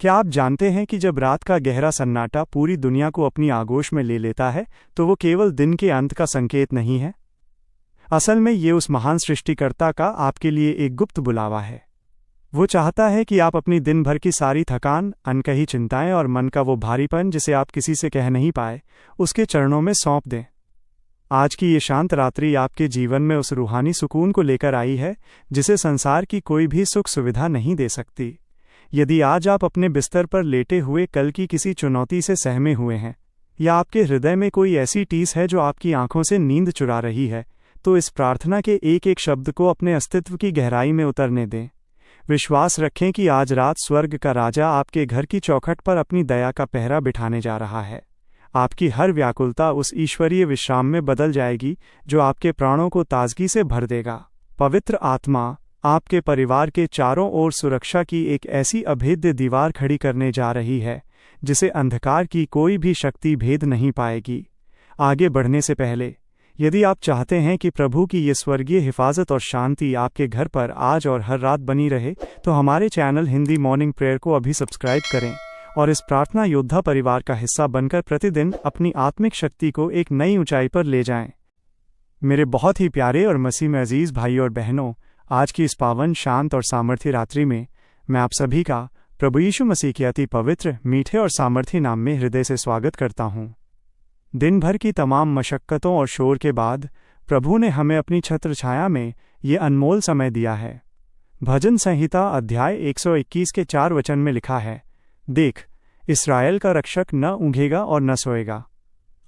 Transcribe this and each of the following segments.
क्या आप जानते हैं कि जब रात का गहरा सन्नाटा पूरी दुनिया को अपनी आगोश में ले लेता है तो वो केवल दिन के अंत का संकेत नहीं है। असल में ये उस महान सृष्टिकर्ता का आपके लिए एक गुप्त बुलावा है। वो चाहता है कि आप अपनी दिन भर की सारी थकान, अनकही चिंताएं और मन का वो भारीपन जिसे आप किसी से कह नहीं पाए, उसके चरणों में सौंप दें। आज की ये शांत रात्रि आपके जीवन में उस रूहानी सुकून को लेकर आई है जिसे संसार की कोई भी सुख सुविधा नहीं दे सकती। यदि आज आप अपने बिस्तर पर लेटे हुए कल की किसी चुनौती से सहमे हुए हैं, या आपके हृदय में कोई ऐसी टीस है जो आपकी आंखों से नींद चुरा रही है, तो इस प्रार्थना के एक एक शब्द को अपने अस्तित्व की गहराई में उतरने दें। विश्वास रखें कि आज रात स्वर्ग का राजा आपके घर की चौखट पर अपनी दया का पहरा बिठाने जा रहा है। आपकी हर व्याकुलता उस ईश्वरीय विश्राम में बदल जाएगी जो आपके प्राणों को ताजगी से भर देगा। पवित्र आत्मा आपके परिवार के चारों ओर सुरक्षा की एक ऐसी अभेद्य दीवार खड़ी करने जा रही है जिसे अंधकार की कोई भी शक्ति भेद नहीं पाएगी। आगे बढ़ने से पहले, यदि आप चाहते हैं कि प्रभु की ये स्वर्गीय हिफाजत और शांति आपके घर पर आज और हर रात बनी रहे, तो हमारे चैनल हिंदी मॉर्निंग प्रेयर को अभी सब्सक्राइब करें और इस प्रार्थना योद्धा परिवार का हिस्सा बनकर प्रतिदिन अपनी आत्मिक शक्ति को एक नई ऊंचाई पर ले जाएं। मेरे बहुत ही प्यारे और मसीह में अजीज भाई और बहनों, आज की इस पावन, शांत और सामर्थ्य रात्रि में मैं आप सभी का प्रभु यीशु मसीह के अति पवित्र, मीठे और सामर्थ्य नाम में हृदय से स्वागत करता हूँ। दिन भर की तमाम मशक्कतों और शोर के बाद प्रभु ने हमें अपनी छत्र छाया में ये अनमोल समय दिया है। भजन संहिता अध्याय 121 के 4 वचन में लिखा है, देख, इस्राएल का रक्षक न ऊँघेगा और न सोएगा।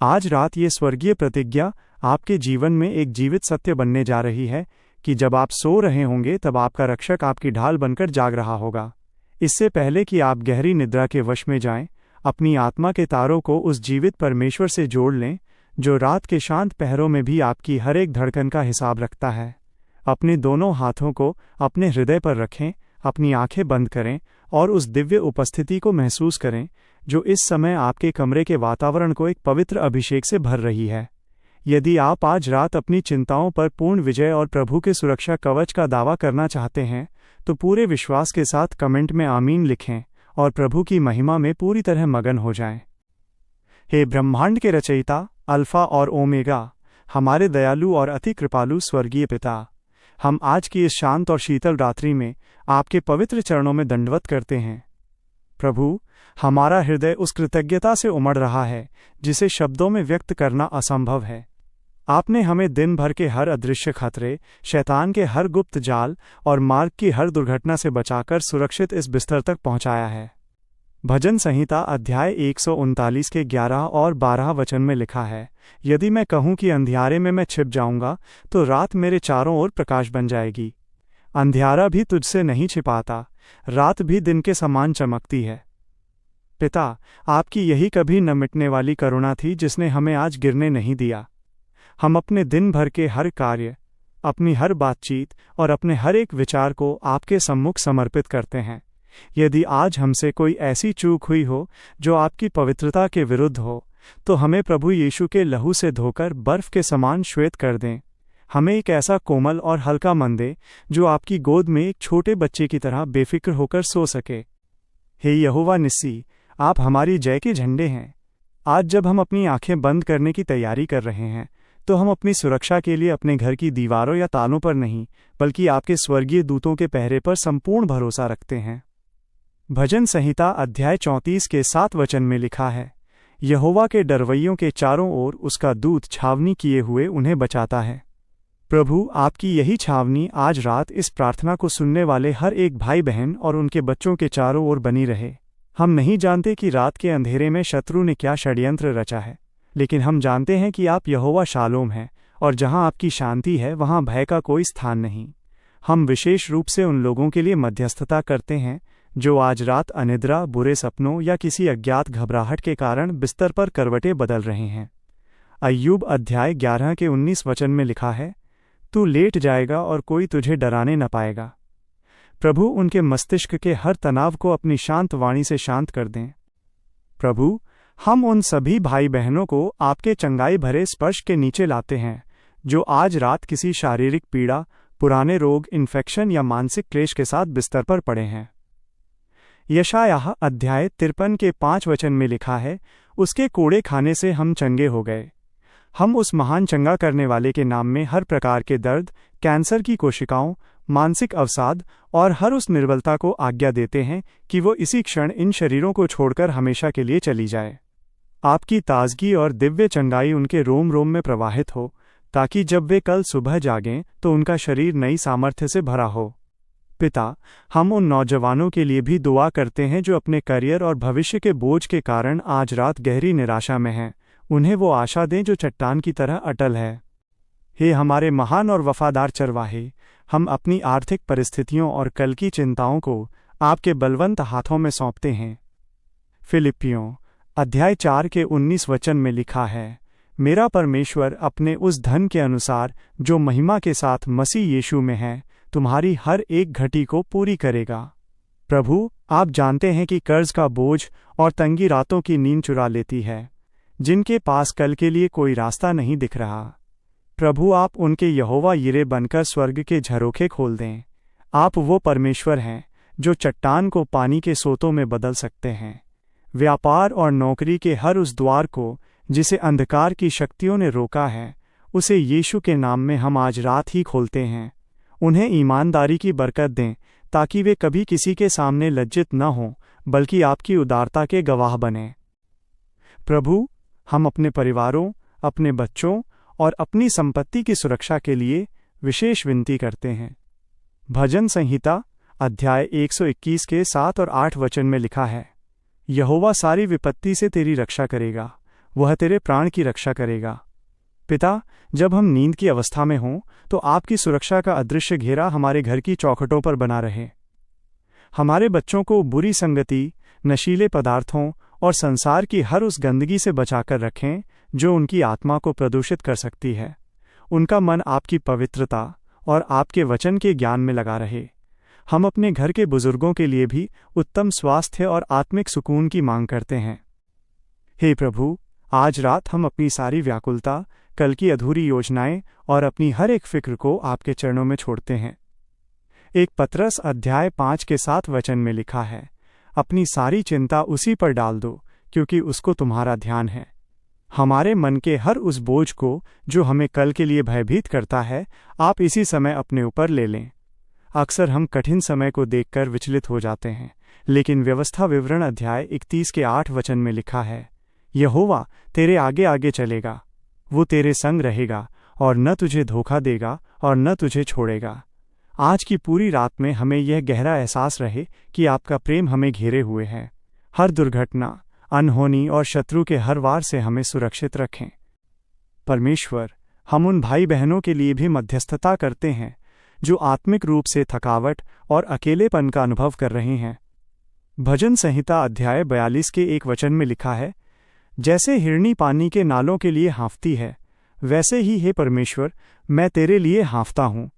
आज रात ये स्वर्गीय प्रतिज्ञा आपके जीवन में एक जीवित सत्य बनने जा रही है कि जब आप सो रहे होंगे तब आपका रक्षक आपकी ढाल बनकर जाग रहा होगा। इससे पहले कि आप गहरी निद्रा के वश में जाएं, अपनी आत्मा के तारों को उस जीवित परमेश्वर से जोड़ लें जो रात के शांत पहरों में भी आपकी हर एक धड़कन का हिसाब रखता है। अपने दोनों हाथों को अपने हृदय पर रखें, अपनी आंखें बंद करें और उस दिव्य उपस्थिति को महसूस करें जो इस समय आपके कमरे के वातावरण को एक पवित्र अभिषेक से भर रही है। यदि आप आज रात अपनी चिंताओं पर पूर्ण विजय और प्रभु के सुरक्षा कवच का दावा करना चाहते हैं, तो पूरे विश्वास के साथ कमेंट में आमीन लिखें और प्रभु की महिमा में पूरी तरह मगन हो जाएं। हे ब्रह्मांड के रचयिता, अल्फा और ओमेगा, हमारे दयालु और अति कृपालु स्वर्गीय पिता, हम आज की इस शांत और शीतल रात्रि में आपके पवित्र चरणों में दंडवत करते हैं। प्रभु, हमारा हृदय उस कृतज्ञता से उमड़ रहा है जिसे शब्दों में व्यक्त करना असंभव है। आपने हमें दिन भर के हर अदृश्य खतरे, शैतान के हर गुप्त जाल और मार्ग की हर दुर्घटना से बचाकर सुरक्षित इस बिस्तर तक पहुंचाया है। भजन संहिता अध्याय 139 के 11 और 12 वचन में लिखा है, यदि मैं कहूँ कि अंधियारे में मैं छिप जाऊंगा तो रात मेरे चारों ओर प्रकाश बन जाएगी। अंधियारा भी तुझसे नहीं छिपाता, रात भी दिन के समान चमकती है। पिता, आपकी यही कभी न मिटने वाली करुणा थी जिसने हमें आज गिरने नहीं दिया। हम अपने दिन भर के हर कार्य, अपनी हर बातचीत और अपने हर एक विचार को आपके सम्मुख समर्पित करते हैं। यदि आज हमसे कोई ऐसी चूक हुई हो जो आपकी पवित्रता के विरुद्ध हो, तो हमें प्रभु यीशु के लहू से धोकर बर्फ के समान श्वेत कर दें। हमें एक ऐसा कोमल और हल्का मन दे जो आपकी गोद में एक छोटे बच्चे की तरह बेफिक्र होकर सो सके। हे यहोवा निस्सी, आप हमारी जय के झंडे हैं। आज जब हम अपनी आंखें बंद करने की तैयारी कर रहे हैं, तो हम अपनी सुरक्षा के लिए अपने घर की दीवारों या तालों पर नहीं, बल्कि आपके स्वर्गीय दूतों के पहरे पर संपूर्ण भरोसा रखते हैं। भजन संहिता अध्याय 34 के 7 वचन में लिखा है, यहोवा के डरवैयों के चारों ओर उसका दूत छावनी किए हुए उन्हें बचाता है। प्रभु, आपकी यही छावनी आज रात इस प्रार्थना को सुनने वाले हर एक भाई बहन और उनके बच्चों के चारों ओर बनी रहे। हम नहीं जानते कि रात के अंधेरे में शत्रु ने क्या षड्यंत्र रचा है, लेकिन हम जानते हैं कि आप यहोवा शालोम हैं और जहां आपकी शांति है वहां भय का कोई स्थान नहीं। हम विशेष रूप से उन लोगों के लिए मध्यस्थता करते हैं जो आज रात अनिद्रा, बुरे सपनों या किसी अज्ञात घबराहट के कारण बिस्तर पर करवटें बदल रहे हैं। अय्यूब अध्याय 11 के 19 वचन में लिखा है, तू लेट जाएगा और कोई तुझे डराने न पाएगा। प्रभु उनके मस्तिष्क के हर तनाव को अपनी शांत वाणी से शांत कर दें। प्रभु, हम उन सभी भाई बहनों को आपके चंगाई भरे स्पर्श के नीचे लाते हैं जो आज रात किसी शारीरिक पीड़ा, पुराने रोग, इन्फेक्शन या मानसिक क्लेश के साथ बिस्तर पर पड़े हैं। यशायाह अध्याय 53 के 5 वचन में लिखा है, उसके कोड़े खाने से हम चंगे हो गए। हम उस महान चंगा करने वाले के नाम में हर प्रकार के दर्द, कैंसर की कोशिकाओं, मानसिक अवसाद और हर उस निर्बलता को आज्ञा देते हैं कि वो इसी क्षण इन शरीरों को छोड़कर हमेशा के लिए चली जाए। आपकी ताजगी और दिव्य चंगाई उनके रोम रोम में प्रवाहित हो, ताकि जब वे कल सुबह जागें तो उनका शरीर नई सामर्थ्य से भरा हो। पिता, हम उन नौजवानों के लिए भी दुआ करते हैं जो अपने करियर और भविष्य के बोझ के कारण आज रात गहरी निराशा में हैं। उन्हें वो आशा दें जो चट्टान की तरह अटल है। हे हमारे महान और वफादार चरवाहे, हम अपनी आर्थिक परिस्थितियों और कल की चिंताओं को आपके बलवंत हाथों में सौंपते हैं। फिलिप्पियों अध्याय 4 के 19 वचन में लिखा है, मेरा परमेश्वर अपने उस धन के अनुसार जो महिमा के साथ मसीह यीशु में है, तुम्हारी हर एक घटी को पूरी करेगा। प्रभु, आप जानते हैं कि कर्ज का बोझ और तंगी रातों की नींद चुरा लेती है, जिनके पास कल के लिए कोई रास्ता नहीं दिख रहा। प्रभु, आप उनके यहोवा यिरे बनकर स्वर्ग के झरोखे खोल दें। आप वो परमेश्वर हैं जो चट्टान को पानी के सोतों में बदल सकते हैं। व्यापार और नौकरी के हर उस द्वार को जिसे अंधकार की शक्तियों ने रोका है, उसे यीशु के नाम में हम आज रात ही खोलते हैं। उन्हें ईमानदारी की बरकत दें, ताकि वे कभी किसी के सामने लज्जित न हों, बल्कि आपकी उदारता के गवाह बनें। प्रभु, हम अपने परिवारों, अपने बच्चों और अपनी संपत्ति की सुरक्षा के लिए विशेष विनती करते हैं। भजन संहिता अध्याय 121 के 7 और 8 वचन में लिखा है, यहोवा सारी विपत्ति से तेरी रक्षा करेगा, वह तेरे प्राण की रक्षा करेगा। पिता, जब हम नींद की अवस्था में हों तो आपकी सुरक्षा का अदृश्य घेरा हमारे घर की चौखटों पर बना रहे। हमारे बच्चों को बुरी संगति, नशीले पदार्थों और संसार की हर उस गंदगी से बचाकर रखें जो उनकी आत्मा को प्रदूषित कर सकती है। उनका मन आपकी पवित्रता और आपके वचन के ज्ञान में लगा रहे। हम अपने घर के बुजुर्गों के लिए भी उत्तम स्वास्थ्य और आत्मिक सुकून की मांग करते हैं। हे प्रभु, आज रात हम अपनी सारी व्याकुलता, कल की अधूरी योजनाएं और अपनी हर एक फिक्र को आपके चरणों में छोड़ते हैं। एक पतरस अध्याय 5 के 7 वचन में लिखा है, अपनी सारी चिंता उसी पर डाल दो, क्योंकि उसको तुम्हारा ध्यान है। हमारे मन के हर उस बोझ को जो हमें कल के लिए भयभीत करता है, आप इसी समय अपने ऊपर ले लें। अक्सर हम कठिन समय को देखकर विचलित हो जाते हैं, लेकिन व्यवस्था विवरण अध्याय 31 के 8 वचन में लिखा है, यहोवा तेरे आगे आगे चलेगा, वो तेरे संग रहेगा और न तुझे धोखा देगा और न तुझे छोड़ेगा। आज की पूरी रात में हमें यह गहरा एहसास रहे कि आपका प्रेम हमें घेरे हुए है। हर दुर्घटना, अनहोनी और शत्रु के हर वार से हमें सुरक्षित रखें। परमेश्वर, हम उन भाई बहनों के लिए भी मध्यस्थता करते हैं जो आत्मिक रूप से थकावट और अकेलेपन का अनुभव कर रहे हैं। भजन संहिता अध्याय 42 के 1 वचन में लिखा है, जैसे हिरनी पानी के नालों के लिए हाँफती है, वैसे ही हे परमेश्वर मैं तेरे लिए हाँफता हूँ।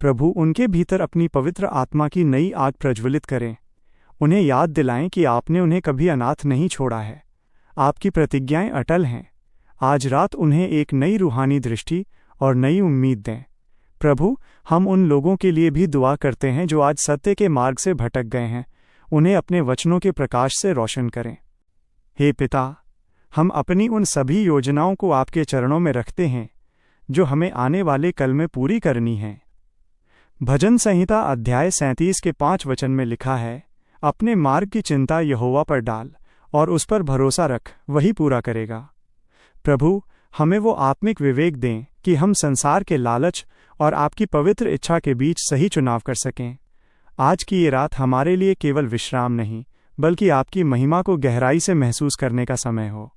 प्रभु, उनके भीतर अपनी पवित्र आत्मा की नई आग प्रज्वलित करें। उन्हें याद दिलाएं कि आपने उन्हें कभी अनाथ नहीं छोड़ा है। आपकी प्रतिज्ञाएं अटल हैं। आज रात उन्हें एक नई रूहानी दृष्टि और नई उम्मीद दें। प्रभु, हम उन लोगों के लिए भी दुआ करते हैं जो आज सत्य के मार्ग से भटक गए हैं। उन्हें अपने वचनों के प्रकाश से रोशन करें। हे पिता, हम अपनी उन सभी योजनाओं को आपके चरणों में रखते हैं जो हमें आने वाले कल में पूरी करनी है। भजन संहिता अध्याय 37 के 5 वचन में लिखा है, अपने मार्ग की चिंता यहोवा पर डाल और उस पर भरोसा रख, वही पूरा करेगा। प्रभु, हमें वो आत्मिक विवेक दें कि हम संसार के लालच और आपकी पवित्र इच्छा के बीच सही चुनाव कर सकें। आज की ये रात हमारे लिए केवल विश्राम नहीं, बल्कि आपकी महिमा को गहराई से महसूस करने का समय हो।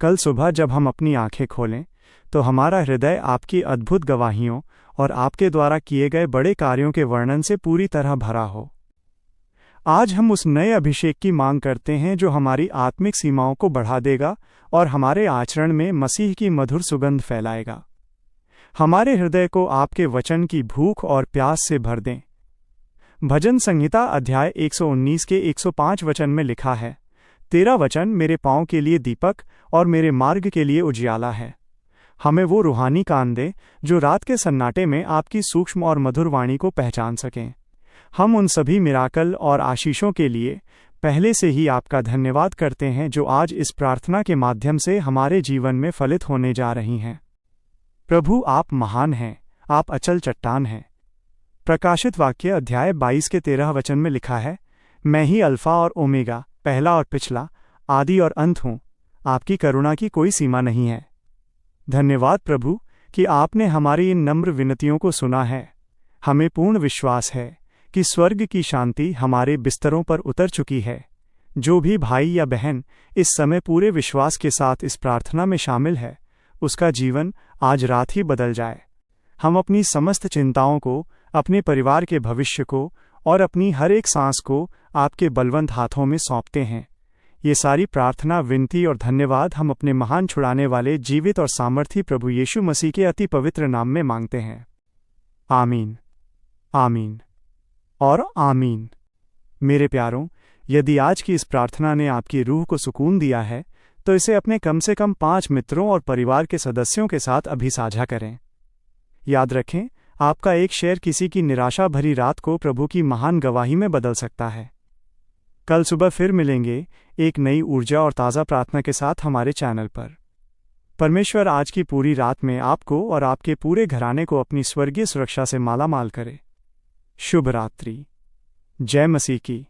कल सुबह जब हम अपनी आंखें खोलें तो हमारा हृदय आपकी अद्भुत गवाहियों और आपके द्वारा किए गए बड़े कार्यों के वर्णन से पूरी तरह भरा हो। आज हम उस नए अभिषेक की मांग करते हैं जो हमारी आत्मिक सीमाओं को बढ़ा देगा और हमारे आचरण में मसीह की मधुर सुगंध फैलाएगा। हमारे हृदय को आपके वचन की भूख और प्यास से भर दें। भजन संहिता अध्याय 119 के 105 वचन में लिखा है, तेरा वचन मेरे पाँव के लिए दीपक और मेरे मार्ग के लिए उजियाला है। हमें वो रूहानी कान दे जो रात के सन्नाटे में आपकी सूक्ष्म और मधुर वाणी को पहचान सकें। हम उन सभी मिराकल और आशीषों के लिए पहले से ही आपका धन्यवाद करते हैं जो आज इस प्रार्थना के माध्यम से हमारे जीवन में फलित होने जा रही हैं। प्रभु, आप महान हैं, आप अचल चट्टान हैं। प्रकाशित वाक्य अध्याय 22 के 13 वचन में लिखा है, मैं ही अल्फा और ओमेगा, पहला और पिछला, आदि और अंत हूँ। आपकी करुणा की कोई सीमा नहीं है। धन्यवाद प्रभु कि आपने हमारी इन नम्र विनतियों को सुना है। हमें पूर्ण विश्वास है कि स्वर्ग की शांति हमारे बिस्तरों पर उतर चुकी है। जो भी भाई या बहन इस समय पूरे विश्वास के साथ इस प्रार्थना में शामिल है, उसका जीवन आज रात ही बदल जाए। हम अपनी समस्त चिंताओं को, अपने परिवार के भविष्य को और अपनी हर एक सांस को आपके बलवंत हाथों में सौंपते हैं। ये सारी प्रार्थना, विनती और धन्यवाद हम अपने महान छुड़ाने वाले, जीवित और सामर्थी प्रभु यीशु मसीह के अति पवित्र नाम में मांगते हैं। आमीन, आमीन और आमीन। मेरे प्यारों, यदि आज की इस प्रार्थना ने आपकी रूह को सुकून दिया है, तो इसे अपने कम से कम 5 मित्रों और परिवार के सदस्यों के साथ अभी साझा करें। याद रखें, आपका एक शेयर किसी की निराशा भरी रात को प्रभु की महान गवाही में बदल सकता है। कल सुबह फिर मिलेंगे एक नई ऊर्जा और ताज़ा प्रार्थना के साथ हमारे चैनल पर। परमेश्वर आज की पूरी रात में आपको और आपके पूरे घराने को अपनी स्वर्गीय सुरक्षा से मालामाल करे। शुभ रात्रि। जय मसीह की।